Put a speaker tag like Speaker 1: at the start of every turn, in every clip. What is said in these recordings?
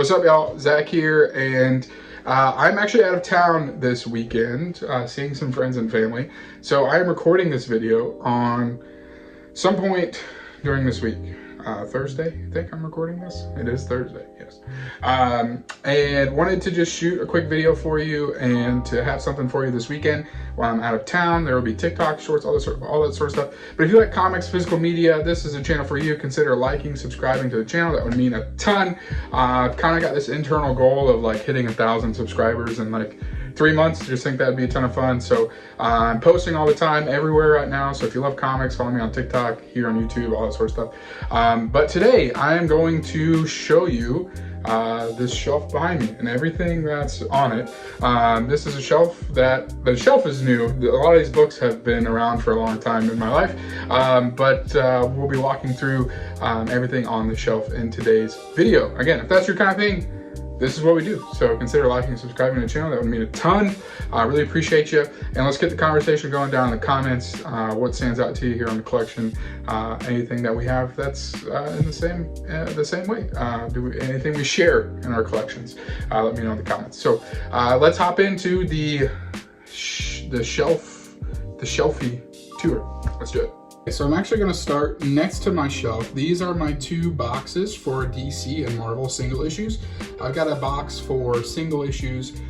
Speaker 1: What's up, y'all? Zach here, and I'm actually out of town this weekend, seeing some friends and family. So I am recording this video on some point during this week. Thursday, I think I'm recording this. It is Thursday, yes. And wanted to just shoot a quick video for you and to have something for you this weekend while I'm out of town. There will be TikTok shorts, all that sort of stuff. But if you like comics, physical media, this is a channel for you. Consider liking, subscribing to the channel. That would mean a ton. I've kind of got this internal goal of like hitting 1,000 subscribers in like 3 months. Just think that'd be a ton of fun. So I'm posting all the time everywhere right now. So if you love comics, follow me on TikTok, here on YouTube, all that sort of stuff. But today I am going to show you this shelf behind me and everything that's on it. This is a shelf the shelf is new. A lot of these books have been around for a long time in my life, but we'll be walking through everything on the shelf in today's video. Again, if that's your kind of thing, this is what we do. So consider liking and subscribing to the channel. That would mean a ton. I really appreciate you. And let's get the conversation going down in the comments. What stands out to you here on the collection? Anything that we have that's in the same way. Anything we share in our collections? Let me know in the comments. So let's hop into the shelfie tour. Let's do it. So I'm actually going to start next to my shelf. These are my 2 boxes for DC and Marvel single issues. I've got a box for single issues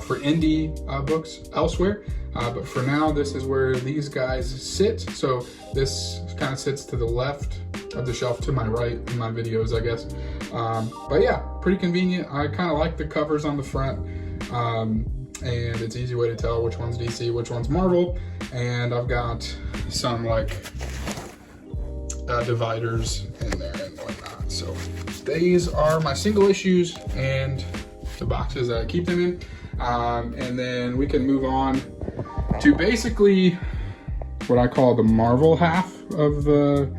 Speaker 1: for indie books elsewhere. But for now, this is where these guys sit. So this kind of sits to the left of the shelf, to my right in my videos, I guess. But yeah, pretty convenient. I kind of like the covers on the front. And it's an easy way to tell which one's DC, which one's Marvel. And I've got some like dividers in there and whatnot. So these are my single issues and the boxes that I keep them in. And then we can move on to basically what I call the Marvel half of the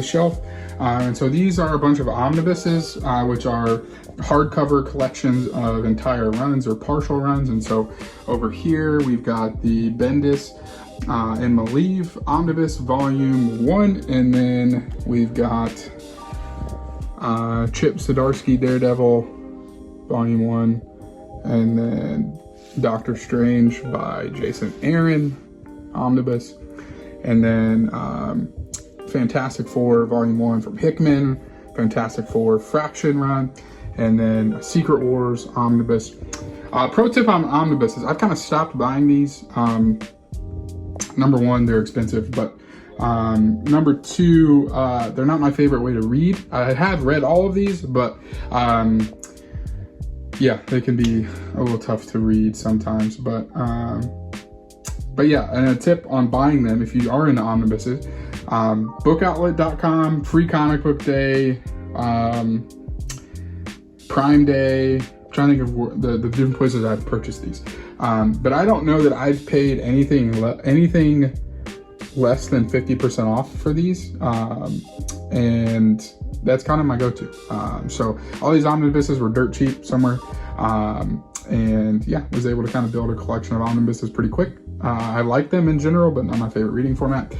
Speaker 1: shelf. And so these are a bunch of omnibuses, which are hardcover collections of entire runs or partial runs. And so over here, we've got the Bendis and Malieve Omnibus Volume 1. And then we've got Chip Zdarsky Daredevil Volume 1. And then Doctor Strange by Jason Aaron Omnibus. And then Fantastic Four Volume 1 from Hickman, Fantastic Four Fraction Run, and then Secret Wars Omnibus. Pro tip on omnibuses, I've kind of stopped buying these. Number one, they're expensive, but number two, they're not my favorite way to read. I have read all of these, but yeah, they can be a little tough to read sometimes. But yeah, and a tip on buying them if you are into omnibuses, bookoutlet.com, Free Comic Book Day, Prime Day. I'm trying to think of the different places I've purchased these. But I don't know that I've paid anything less than 50% off for these. And that's kind of my go-to. So all these omnibuses were dirt cheap somewhere. And yeah, was able to kind of build a collection of omnibuses pretty quick. I like them in general, but not my favorite reading format.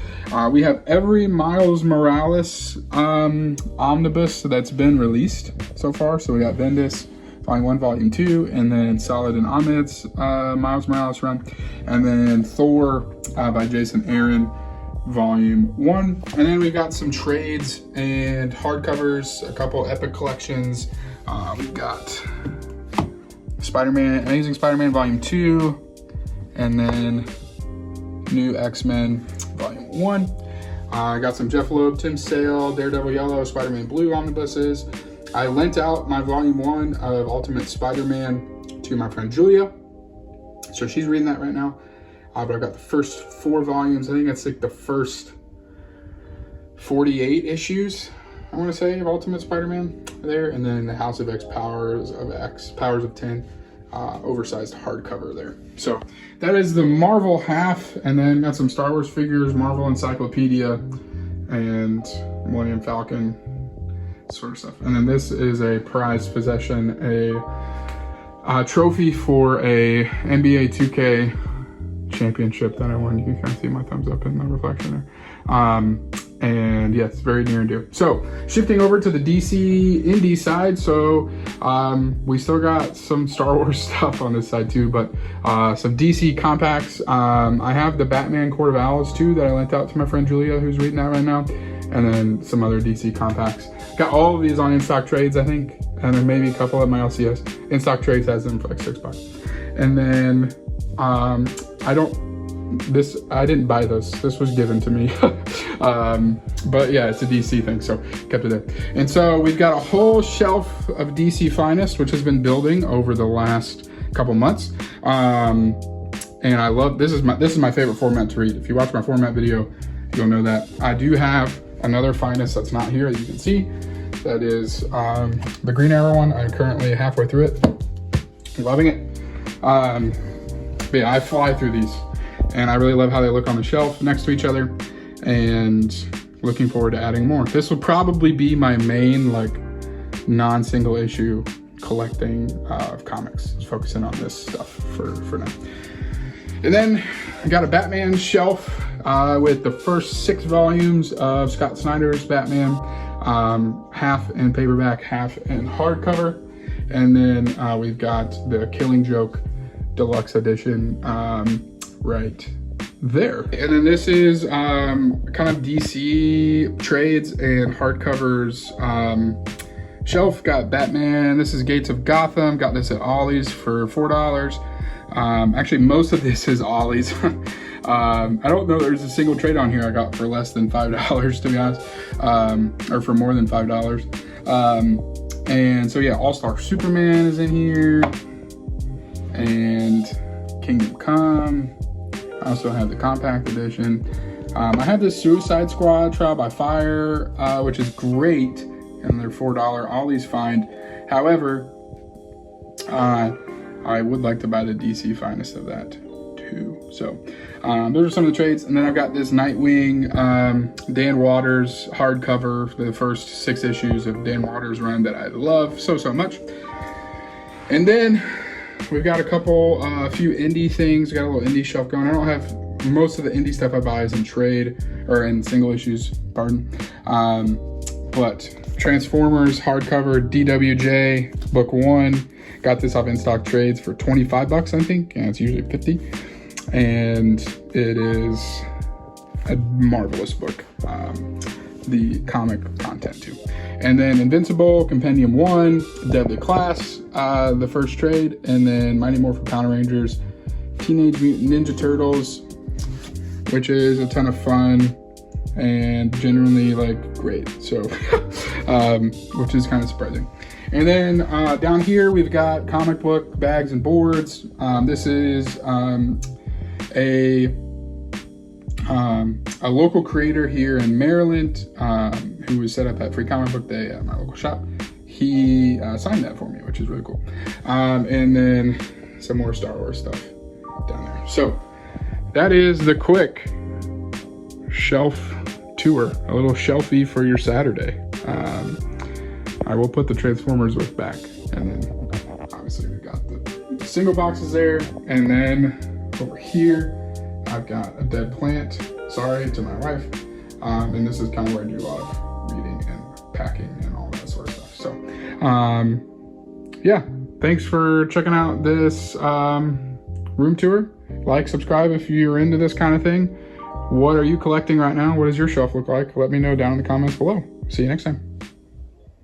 Speaker 1: We have every Miles Morales omnibus that's been released so far. So we got Bendis Volume 1, Volume 2, and then Solid and Ahmed's Miles Morales run, and then Thor by Jason Aaron Volume 1. And then we got some trades and hardcovers, a couple epic collections. We've got Amazing Spider-Man Volume 2, and then New X-Men Volume 1. I got some Jeff Loeb, Tim Sale, Daredevil Yellow, Spider-Man Blue omnibuses. I lent out my Volume 1 of Ultimate Spider-Man to my friend Julia. So she's reading that right now. But I've got the first 4 volumes. I think that's like the first 48 issues, I want to say, of Ultimate Spider-Man there. And then the House of X, Powers of 10. Oversized hardcover there. So that is the Marvel half, and then got some Star Wars figures, Marvel Encyclopedia, and Millennium Falcon sort of stuff. And then this is a prized possession, a trophy for a NBA 2K championship that I won. You can kind of see my thumbs up in the reflection there. And yes, very near and dear. So shifting over to the DC indie side. So we still got some Star Wars stuff on this side too, but some DC compacts. I have the Batman Court of Owls too that I lent out to my friend Julia, who's reading that right now. And then some other DC compacts. Got all of these on In Stock Trades, I think. And then maybe a couple at my LCS. In Stock Trades has them for like $6. And then I didn't buy this. This was given to me. But yeah, it's a DC thing, so kept it there. And so we've got a whole shelf of DC Finest, which has been building over the last couple months. And I love, this is my favorite format to read. If you watch my format video, you'll know that. I do have another Finest that's not here that you can see. That is the Green Arrow one. I'm currently halfway through it. Loving it. But yeah, I fly through these. And I really love how they look on the shelf next to each other, and looking forward to adding more. This will probably be my main like non-single issue collecting of comics. Just focusing on this stuff for now. And then I got a Batman shelf with the first 6 volumes of Scott Snyder's Batman, half in paperback, half in hardcover. And then we've got the Killing Joke deluxe edition right there. And then this is kind of DC trades and hardcovers shelf. Got Batman. This is Gates of Gotham. Got this at Ollie's for $4. Actually, most of this is Ollie's. I don't know there's a single trade on here I got for less than $5, to be honest, or for more than $5. And so yeah, All-Star Superman is in here, and Kingdom Come. I also have the compact edition. I have this Suicide Squad Trial by Fire, which is great, and they're $4 Ollie's find. However, I would like to buy the DC Finest of that too. So those are some of the trades. And then I've got this Nightwing Dan Waters hardcover for the first 6 issues of Dan Waters' run that I love so much. And then we've got a few indie things. We got a little indie shelf going. I don't have most of the indie stuff I buy is in trade or in single issues, pardon. But Transformers hardcover DWJ book 1. Got this off In Stock Trades for $25, I think, and it's usually $50. And it is a marvelous book. The comic content too. And then Invincible Compendium 1, Deadly Class, the first trade, and then Mighty Morphin Power Rangers, Teenage Mutant Ninja Turtles, which is a ton of fun and genuinely like great. So, which is kind of surprising. And then down here we've got comic book bags and boards. This is a local creator here in Maryland who was set up at Free Comic Book Day at my local shop. He signed that for me, which is really cool. And then some more Star Wars stuff down there. So that is the quick shelf tour, a little shelfie for your Saturday. I will put the Transformers book back, and then obviously we got the single boxes there, and then over here I've got a dead plant, sorry to my wife, and this is kind of where I do a lot of reading and packing and all that sort of stuff. So yeah, thanks for checking out this room tour. Like, subscribe if you're into this kind of thing. What are you collecting right now? What does your shelf look like? Let me know down in the comments below. See you next time.